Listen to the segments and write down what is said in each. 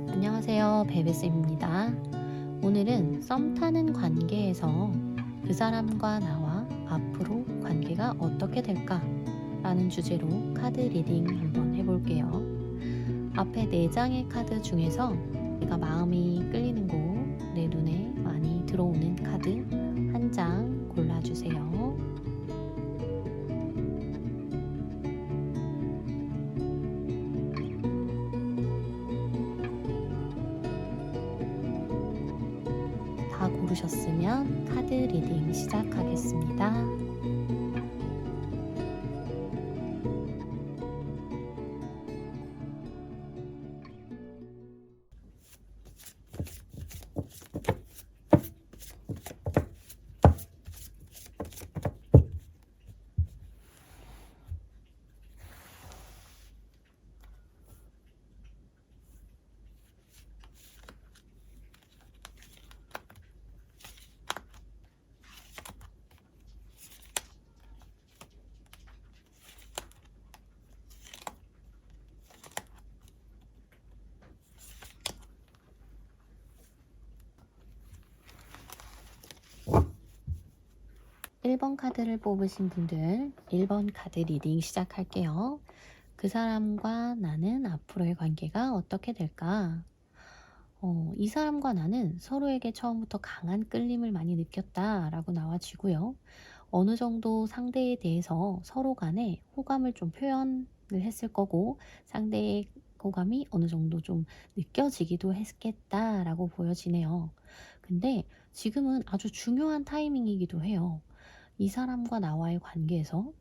안녕하세요, 베베쌤입니다. 오늘은 썸 타는 관계에서 그 사람과 나와 앞으로 관계가 어떻게 될까? 라는 주제로 카드 리딩 한번 해볼게요. 앞에 4장의 카드 중에서 내가 마음이 끌리는 곳, 내 눈에 많이 들어오는 카드 한 장 골라주세요. 다 고르셨으면 카드 리딩 시작하겠습니다. 1번 카드를 뽑으신 분들 1번 카드 리딩 시작할게요. 그 사람과 나는 앞으로의 관계가 어떻게 될까? 이 사람과 나는 서로에게 처음부터 강한 끌림을 많이 느꼈다라고 나와지고요. 어느 정도 상대에 대해서 서로 간에 호감을 좀 표현을 했을 거고 상대의 호감이 어느 정도 좀 느껴지기도 했겠다라고 보여지네요. 근데 지금은 아주 중요한 타이밍이기도 해요. 이 사람과 나와의 관계에서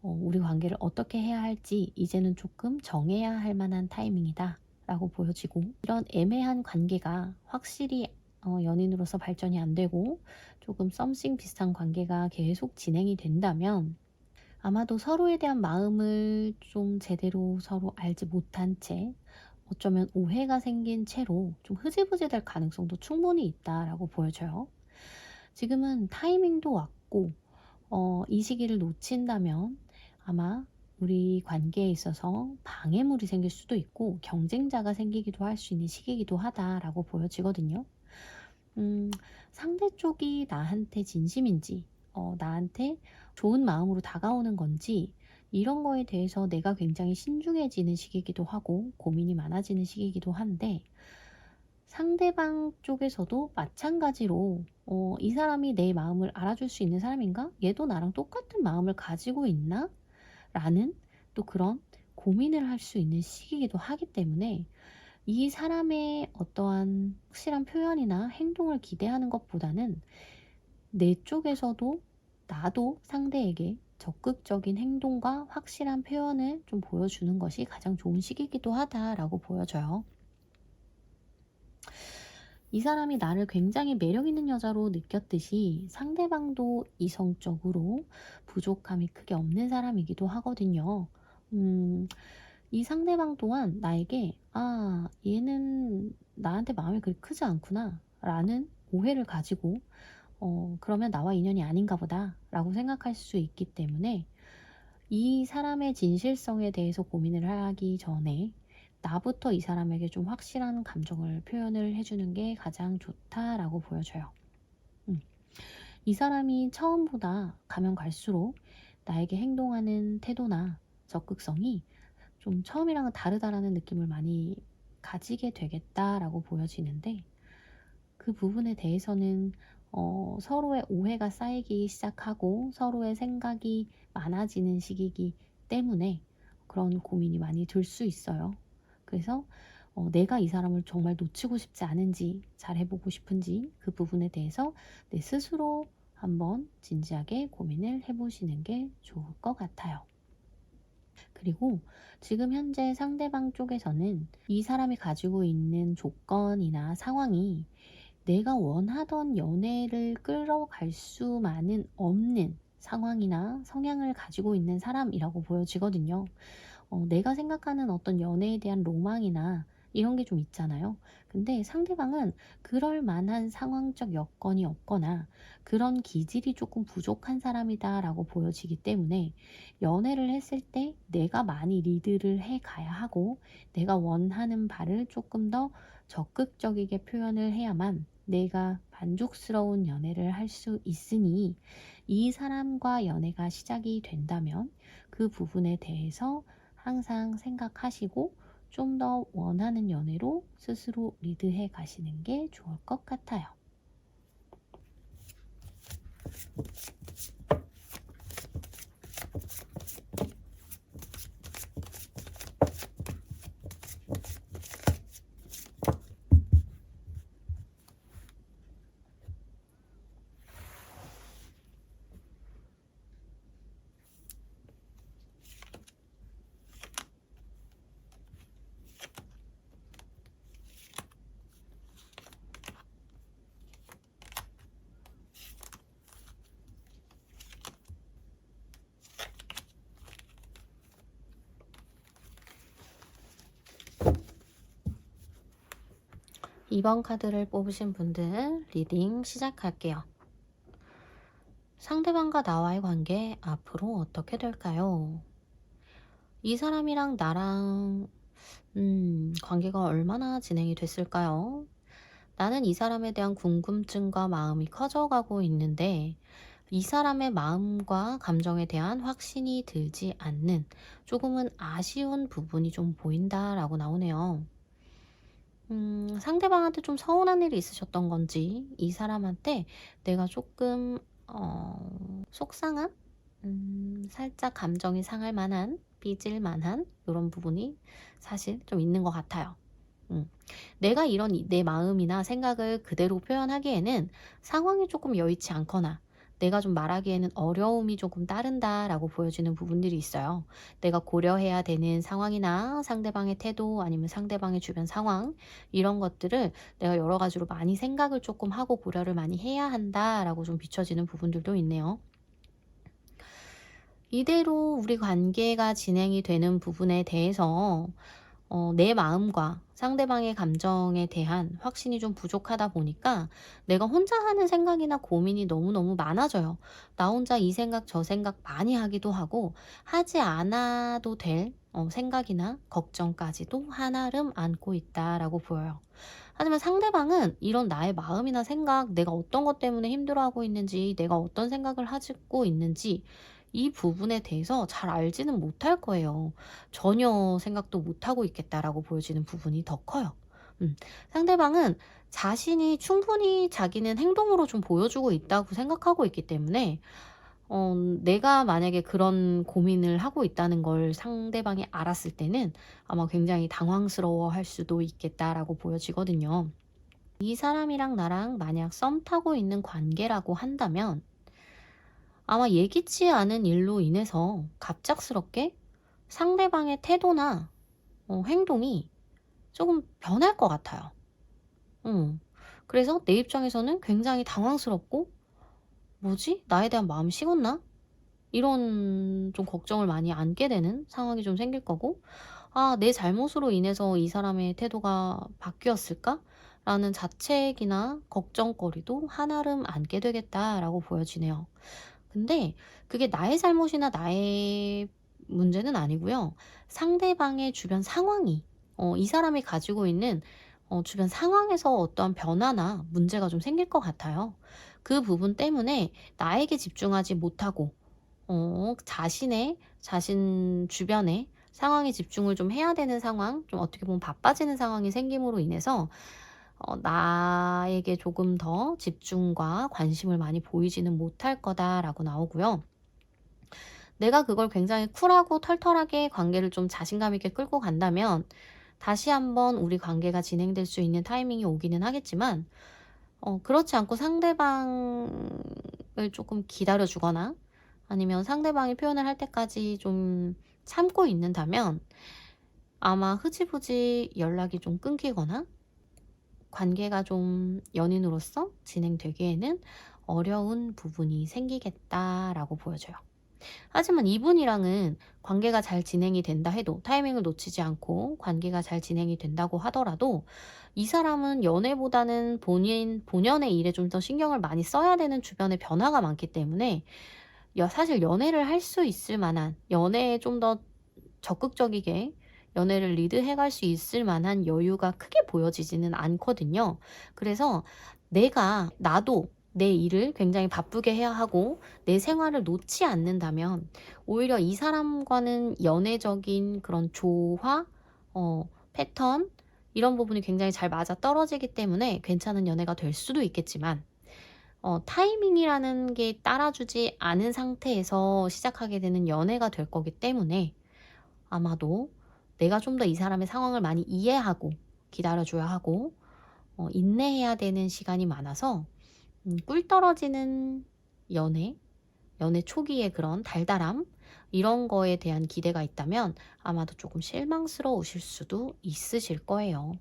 우리 관계를 어떻게 해야 할지 이제는 조금 정해야 할 만한 타이밍이다 라고 보여지고, 이런 애매한 관계가 확실히 연인으로서 발전이 안 되고 조금 썸씽 비슷한 관계가 계속 진행이 된다면 아마도 서로에 대한 마음을 좀 제대로 서로 알지 못한 채, 어쩌면 오해가 생긴 채로 좀 흐지부지 될 가능성도 충분히 있다라고 보여져요. 지금은 타이밍도 왔고 이 시기를 놓친다면 아마 우리 관계에 있어서 방해물이 생길 수도 있고 경쟁자가 생기기도 할 수 있는 시기이기도 하다라고 보여지거든요. 상대 쪽이 나한테 진심인지, 나한테 좋은 마음으로 다가오는 건지, 이런 거에 대해서 내가 굉장히 신중해지는 시기이기도 하고 고민이 많아지는 시기이기도 한데, 상대방 쪽에서도 마찬가지로 이 사람이 내 마음을 알아줄 수 있는 사람인가? 얘도 나랑 똑같은 마음을 가지고 있나? 라는 또 그런 고민을 할 수 있는 시기이기도 하기 때문에 이 사람의 어떠한 확실한 표현이나 행동을 기대하는 것보다는 내 쪽에서도 나도 상대에게 적극적인 행동과 확실한 표현을 좀 보여주는 것이 가장 좋은 시기이기도 하다라고 보여져요. 이 사람이 나를 굉장히 매력 있는 여자로 느꼈듯이 상대방도 이성적으로 부족함이 크게 없는 사람이기도 하거든요. 이 상대방 또한 나에게 얘는 나한테 마음이 그리 크지 않구나 라는 오해를 가지고 그러면 나와 인연이 아닌가 보다 라고 생각할 수 있기 때문에 이 사람의 진실성에 대해서 고민을 하기 전에 나부터 이 사람에게 좀 확실한 감정을 표현을 해주는 게 가장 좋다라고 보여져요. 이 사람이 처음보다 가면 갈수록 나에게 행동하는 태도나 적극성이 좀 처음이랑은 다르다라는 느낌을 많이 가지게 되겠다라고 보여지는데, 그 부분에 대해서는 서로의 오해가 쌓이기 시작하고 서로의 생각이 많아지는 시기이기 때문에 그런 고민이 많이 들 수 있어요. 그래서 내가 이 사람을 정말 놓치고 싶지 않은지, 잘 해보고 싶은지, 그 부분에 대해서 내 스스로 한번 진지하게 고민을 해보시는 게 좋을 것 같아요. 그리고 지금 현재 상대방 쪽에서는 이 사람이 가지고 있는 조건이나 상황이 내가 원하던 연애를 끌어갈 수만은 없는 상황이나 성향을 가지고 있는 사람이라고 보여지거든요. 내가 생각하는 어떤 연애에 대한 로망이나 이런 게 좀 있잖아요. 근데 상대방은 그럴 만한 상황적 여건이 없거나 그런 기질이 조금 부족한 사람이다라고 보여지기 때문에 연애를 했을 때 내가 많이 리드를 해 가야 하고 내가 원하는 바를 조금 더 적극적이게 표현을 해야만 내가 만족스러운 연애를 할 수 있으니 이 사람과 연애가 시작이 된다면 그 부분에 대해서 항상 생각하시고 좀 더 원하는 연애로 스스로 리드해 가시는 게 좋을 것 같아요. 이번 카드를 뽑으신 분들 리딩 시작할게요. 상대방과 나와의 관계 앞으로 어떻게 될까요? 이 사람이랑 나랑 관계가 얼마나 진행이 됐을까요? 나는 이 사람에 대한 궁금증과 마음이 커져가고 있는데 이 사람의 마음과 감정에 대한 확신이 들지 않는 조금은 아쉬운 부분이 좀 보인다라고 나오네요. 상대방한테 좀 서운한 일이 있으셨던 건지 이 사람한테 내가 조금 속상한 살짝 감정이 상할 만한 삐질 만한 이런 부분이 사실 좀 있는 것 같아요. 내가 이런 내 마음이나 생각을 그대로 표현하기에는 상황이 조금 여의치 않거나 내가 좀 말하기에는 어려움이 조금 따른다라고 보여지는 부분들이 있어요. 내가 고려해야 되는 상황이나 상대방의 태도 아니면 상대방의 주변 상황 이런 것들을 내가 여러 가지로 많이 생각을 조금 하고 고려를 많이 해야 한다라고 좀 비춰지는 부분들도 있네요. 이대로 우리 관계가 진행이 되는 부분에 대해서 내 마음과 상대방의 감정에 대한 확신이 좀 부족하다 보니까 내가 혼자 하는 생각이나 고민이 너무너무 많아져요. 나 혼자 이 생각 저 생각 많이 하기도 하고 하지 않아도 될 생각이나 걱정까지도 한아름 안고 있다라고 보여요. 하지만 상대방은 이런 나의 마음이나 생각, 내가 어떤 것 때문에 힘들어하고 있는지, 내가 어떤 생각을 하고 있는지 이 부분에 대해서 잘 알지는 못할 거예요. 전혀 생각도 못하고 있겠다라고 보여지는 부분이 더 커요. 상대방은 자신이 충분히 자기는 행동으로 좀 보여주고 있다고 생각하고 있기 때문에 내가 만약에 그런 고민을 하고 있다는 걸 상대방이 알았을 때는 아마 굉장히 당황스러워할 수도 있겠다라고 보여지거든요. 이 사람이랑 나랑 만약 썸 타고 있는 관계라고 한다면 아마 예기치 않은 일로 인해서 갑작스럽게 상대방의 태도나 행동이 조금 변할 것 같아요. 그래서 내 입장에서는 굉장히 당황스럽고 '뭐지? 나에 대한 마음이 식었나?' 이런 좀 걱정을 많이 안게 되는 상황이 좀 생길 거고 '아 내 잘못으로 인해서 이 사람의 태도가 바뀌었을까?'라는 자책이나 걱정거리도 한아름 안게 되겠다라고 보여지네요. 근데 그게 나의 잘못이나 나의 문제는 아니고요. 상대방의 주변 상황이 이 사람이 가지고 있는 주변 상황에서 어떠한 변화나 문제가 좀 생길 것 같아요. 그 부분 때문에 나에게 집중하지 못하고 자신 주변의 상황에 집중을 좀 해야 되는 상황, 좀 어떻게 보면 바빠지는 상황이 생김으로 인해서 나에게 조금 더 집중과 관심을 많이 보이지는 못할 거다라고 나오고요. 내가 그걸 굉장히 쿨하고 털털하게 관계를 좀 자신감 있게 끌고 간다면 다시 한번 우리 관계가 진행될 수 있는 타이밍이 오기는 하겠지만 그렇지 않고 상대방을 조금 기다려 주거나 아니면 상대방이 표현을 할 때까지 좀 참고 있는다면 아마 흐지부지 연락이 좀 끊기거나 관계가 좀 연인으로서 진행되기에는 어려운 부분이 생기겠다라고 보여져요. 하지만 이분이랑은 관계가 잘 진행이 된다 해도, 타이밍을 놓치지 않고 관계가 잘 진행이 된다고 하더라도, 이 사람은 연애보다는 본연의 일에 좀 더 신경을 많이 써야 되는 주변의 변화가 많기 때문에, 사실 연애를 할 수 있을 만한, 연애에 좀 더 적극적이게 연애를 리드해 갈 수 있을 만한 여유가 크게 보여지지는 않거든요. 그래서 나도 내 일을 굉장히 바쁘게 해야 하고 내 생활을 놓지 않는다면, 오히려 이 사람과는 연애적인 그런 조화, 패턴, 이런 부분이 굉장히 잘 맞아떨어지기 때문에 괜찮은 연애가 될 수도 있겠지만, 타이밍이라는 게 따라주지 않은 상태에서 시작하게 되는 연애가 될 거기 때문에, 아마도 내가 좀 더 이 사람의 상황을 많이 이해하고 기다려줘야 하고, 인내해야 되는 시간이 많아서, 꿀 떨어지는 연애, 연애 초기의 그런 달달함, 이런 거에 대한 기대가 있다면 아마도 조금 실망스러우실 수도 있으실 거예요.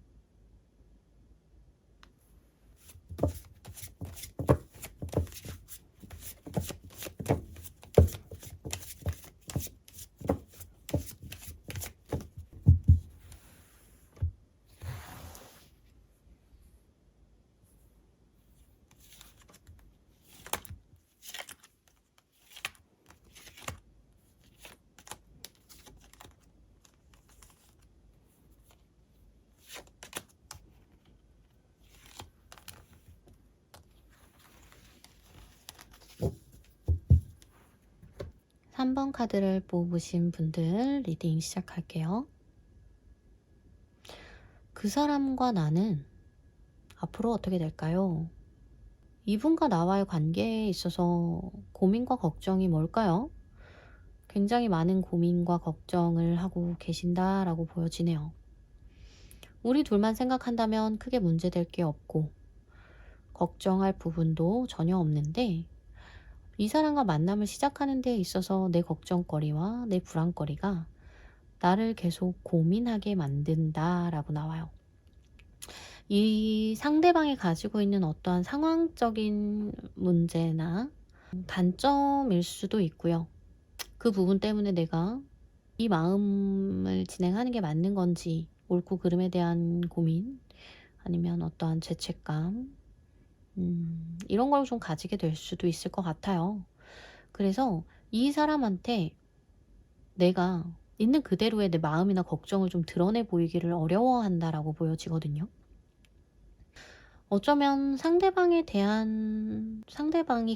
3번 카드를 뽑으신 분들 리딩 시작할게요. 그 사람과 나는 앞으로 어떻게 될까요? 이분과 나와의 관계에 있어서 고민과 걱정이 뭘까요? 굉장히 많은 고민과 걱정을 하고 계신다라고 보여지네요. 우리 둘만 생각한다면 크게 문제될 게 없고 걱정할 부분도 전혀 없는데, 이 사람과 만남을 시작하는 데 있어서 내 걱정거리와 내 불안거리가 나를 계속 고민하게 만든다라고 나와요. 이 상대방이 가지고 있는 어떠한 상황적인 문제나 단점일 수도 있고요. 그 부분 때문에 내가 이 마음을 진행하는 게 맞는 건지, 옳고 그름에 대한 고민, 아니면 어떠한 죄책감, 이런 걸 좀 가지게 될 수도 있을 것 같아요. 그래서 이 사람한테 내가 있는 그대로의 내 마음이나 걱정을 좀 드러내 보이기를 어려워한다라고 보여지거든요. 어쩌면 상대방이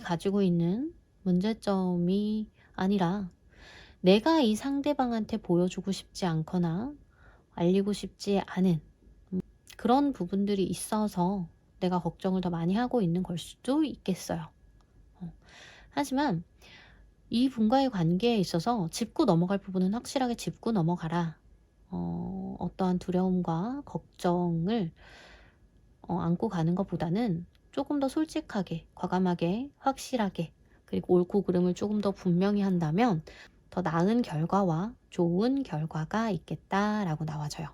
가지고 있는 문제점이 아니라, 내가 이 상대방한테 보여주고 싶지 않거나 알리고 싶지 않은 그런 부분들이 있어서 내가 걱정을 더 많이 하고 있는 걸 수도 있겠어요. 하지만 이 분과의 관계에 있어서 짚고 넘어갈 부분은 확실하게 짚고 넘어가라. 어떠한 두려움과 걱정을 안고 가는 것보다는 조금 더 솔직하게, 과감하게, 확실하게, 그리고 옳고 그름을 조금 더 분명히 한다면 더 나은 결과와 좋은 결과가 있겠다라고 나와져요.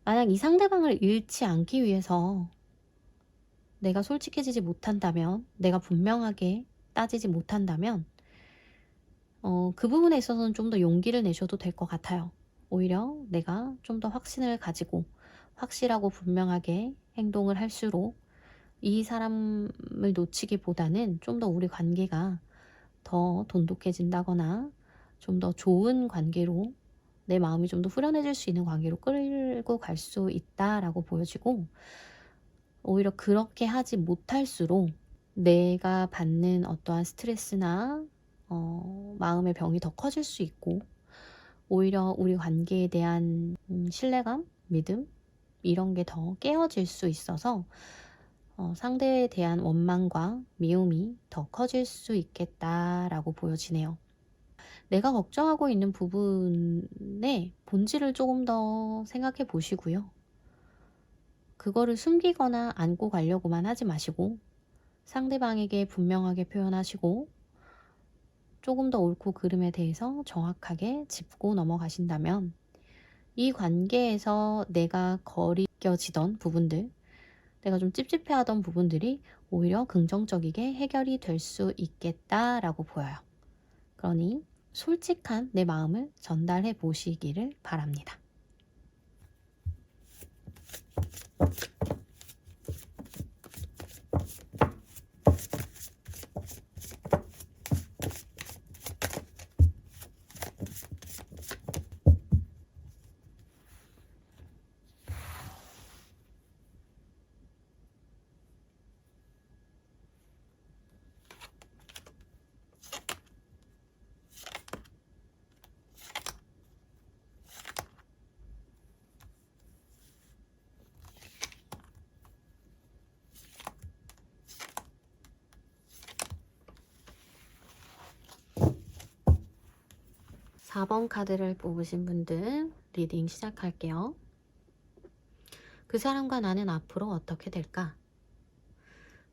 만약 이 상대방을 잃지 않기 위해서 내가 솔직해지지 못한다면, 내가 분명하게 따지지 못한다면, 그 부분에 있어서는 좀 더 용기를 내셔도 될 것 같아요. 오히려 내가 좀 더 확신을 가지고 확실하고 분명하게 행동을 할수록 이 사람을 놓치기보다는 좀 더 우리 관계가 더 돈독해진다거나 좀 더 좋은 관계로, 내 마음이 좀 더 후련해질 수 있는 관계로 끌고 갈 수 있다라고 보여지고, 오히려 그렇게 하지 못할수록 내가 받는 어떠한 스트레스나 마음의 병이 더 커질 수 있고, 오히려 우리 관계에 대한 신뢰감, 믿음, 이런 게 더 깨어질 수 있어서 상대에 대한 원망과 미움이 더 커질 수 있겠다라고 보여지네요. 내가 걱정하고 있는 부분의 본질을 조금 더 생각해 보시고요. 그거를 숨기거나 안고 가려고만 하지 마시고 상대방에게 분명하게 표현하시고, 조금 더 옳고 그름에 대해서 정확하게 짚고 넘어가신다면 이 관계에서 내가 거리껴지던 부분들, 내가 좀 찝찝해하던 부분들이 오히려 긍정적이게 해결이 될 수 있겠다라고 보여요. 그러니 솔직한 내 마음을 전달해 보시기를 바랍니다. 4번 카드를 뽑으신 분들 리딩 시작할게요. 그 사람과 나는 앞으로 어떻게 될까?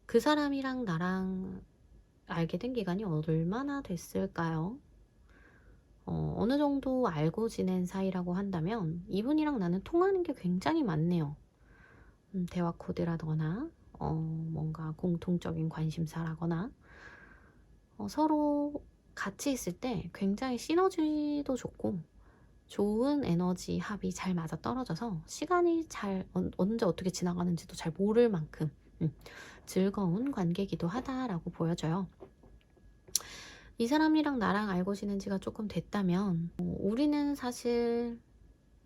그 사람이랑 나랑 알게 된 기간이 얼마나 됐을까요? 어느 정도 알고 지낸 사이라고 한다면 이분이랑 나는 통하는 게 굉장히 많네요. 대화 코드라거나 뭔가 공통적인 관심사라거나 서로 같이 있을 때 굉장히 시너지도 좋고 좋은 에너지 합이 잘 맞아 떨어져서 시간이 잘 언제 어떻게 지나가는지도 잘 모를 만큼 즐거운 관계이기도 하다라고 보여져요. 이 사람이랑 나랑 알고 지낸 지가 조금 됐다면 우리는 사실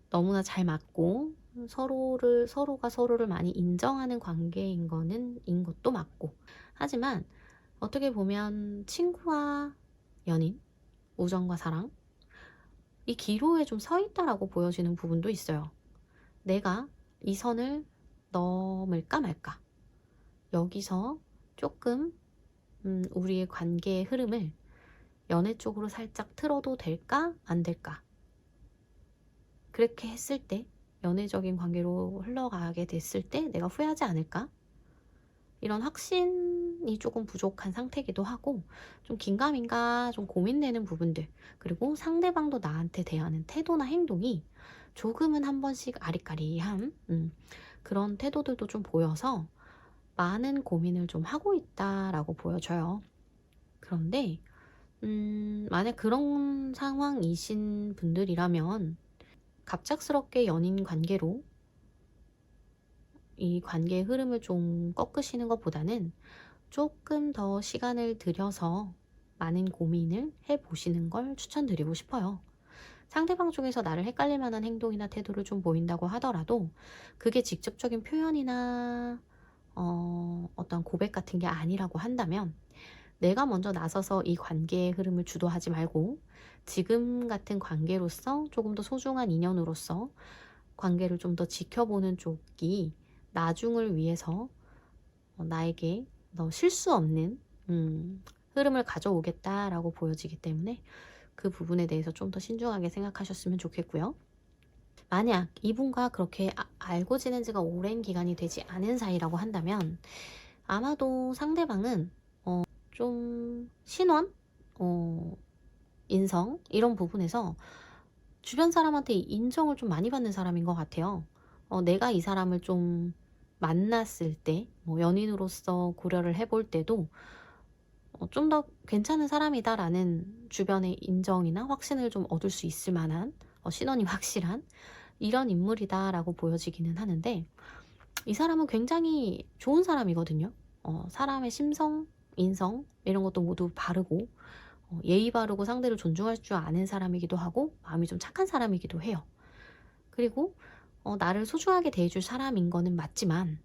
너무나 잘 맞고 서로가 서로를 많이 인정하는 관계인 것도 맞고, 하지만 어떻게 보면 친구와 연인, 우정과 사랑, 이 기로에 좀 서 있다라고 보여지는 부분도 있어요. 내가 이 선을 넘을까 말까, 여기서 조금 우리의 관계의 흐름을 연애 쪽으로 살짝 틀어도 될까 안 될까, 그렇게 했을 때 연애적인 관계로 흘러가게 됐을 때 내가 후회하지 않을까, 이런 확신이 조금 부족한 상태이기도 하고 좀 긴가민가 좀 고민되는 부분들, 그리고 상대방도 나한테 대하는 태도나 행동이 조금은 한 번씩 아리까리한 그런 태도들도 좀 보여서 많은 고민을 좀 하고 있다라고 보여져요. 그런데 만약 그런 상황이신 분들이라면 갑작스럽게 연인 관계로 이 관계의 흐름을 좀 꺾으시는 것보다는 조금 더 시간을 들여서 많은 고민을 해보시는 걸 추천드리고 싶어요. 상대방 쪽에서 나를 헷갈릴 만한 행동이나 태도를 좀 보인다고 하더라도 그게 직접적인 표현이나 어떤 고백 같은 게 아니라고 한다면 내가 먼저 나서서 이 관계의 흐름을 주도하지 말고 지금 같은 관계로서 조금 더 소중한 인연으로서 관계를 좀 더 지켜보는 쪽이 나중을 위해서 나에게 너 실수 없는 흐름을 가져오겠다라고 보여지기 때문에 그 부분에 대해서 좀 더 신중하게 생각하셨으면 좋겠고요. 만약 이분과 그렇게 알고 지낸 지가 오랜 기간이 되지 않은 사이라고 한다면 아마도 상대방은 좀 신원, 인성 이런 부분에서 주변 사람한테 인정을 좀 많이 받는 사람인 것 같아요. 내가 이 사람을 좀 만났을 때, 뭐 연인으로서 고려를 해볼 때도 좀 더 괜찮은 사람이다라는 주변의 인정이나 확신을 좀 얻을 수 있을 만한 신원이 확실한 이런 인물이다라고 보여지기는 하는데, 이 사람은 굉장히 좋은 사람이거든요. 사람의 심성, 인성 이런 것도 모두 바르고 예의 바르고 상대를 존중할 줄 아는 사람이기도 하고 마음이 좀 착한 사람이기도 해요. 그리고 나를 소중하게 대해줄 사람인 거는 맞지만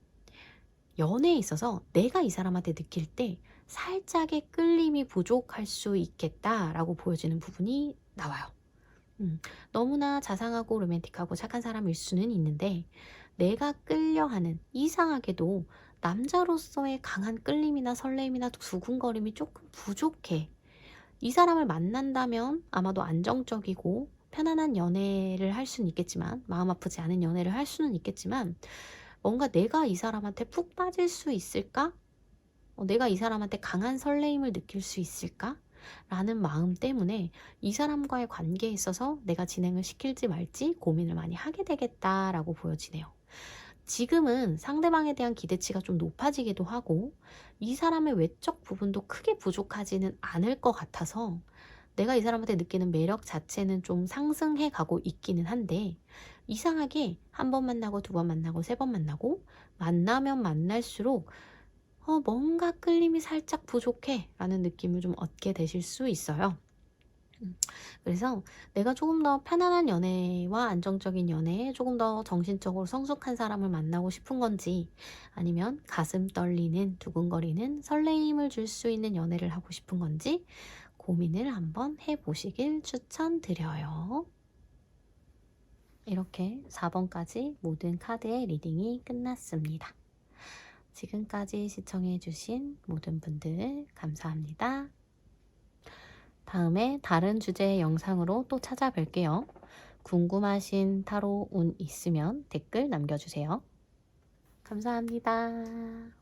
연애에 있어서 내가 이 사람한테 느낄 때 살짝의 끌림이 부족할 수 있겠다라고 보여지는 부분이 나와요. 너무나 자상하고 로맨틱하고 착한 사람일 수는 있는데 내가 끌려하는, 이상하게도 남자로서의 강한 끌림이나 설렘이나 두근거림이 조금 부족해. 이 사람을 만난다면 아마도 안정적이고 편안한 연애를 할 수는 있겠지만, 마음 아프지 않은 연애를 할 수는 있겠지만, 뭔가 내가 이 사람한테 푹 빠질 수 있을까? 내가 이 사람한테 강한 설레임을 느낄 수 있을까? 라는 마음 때문에 이 사람과의 관계에 있어서 내가 진행을 시킬지 말지 고민을 많이 하게 되겠다라고 보여지네요. 지금은 상대방에 대한 기대치가 좀 높아지기도 하고 이 사람의 외적 부분도 크게 부족하지는 않을 것 같아서 내가 이 사람한테 느끼는 매력 자체는 좀 상승해 가고 있기는 한데 이상하게 한 번 만나고 두 번 만나고 세 번 만나고 만나면 만날수록 뭔가 끌림이 살짝 부족해 라는 느낌을 좀 얻게 되실 수 있어요. 그래서 내가 조금 더 편안한 연애와 안정적인 연애, 조금 더 정신적으로 성숙한 사람을 만나고 싶은 건지 아니면 가슴 떨리는 두근거리는 설레임을 줄 수 있는 연애를 하고 싶은 건지 고민을 한번 해보시길 추천드려요. 이렇게 4번까지 모든 카드의 리딩이 끝났습니다. 지금까지 시청해주신 모든 분들 감사합니다. 다음에 다른 주제의 영상으로 또 찾아뵐게요. 궁금하신 타로 운 있으면 댓글 남겨주세요. 감사합니다.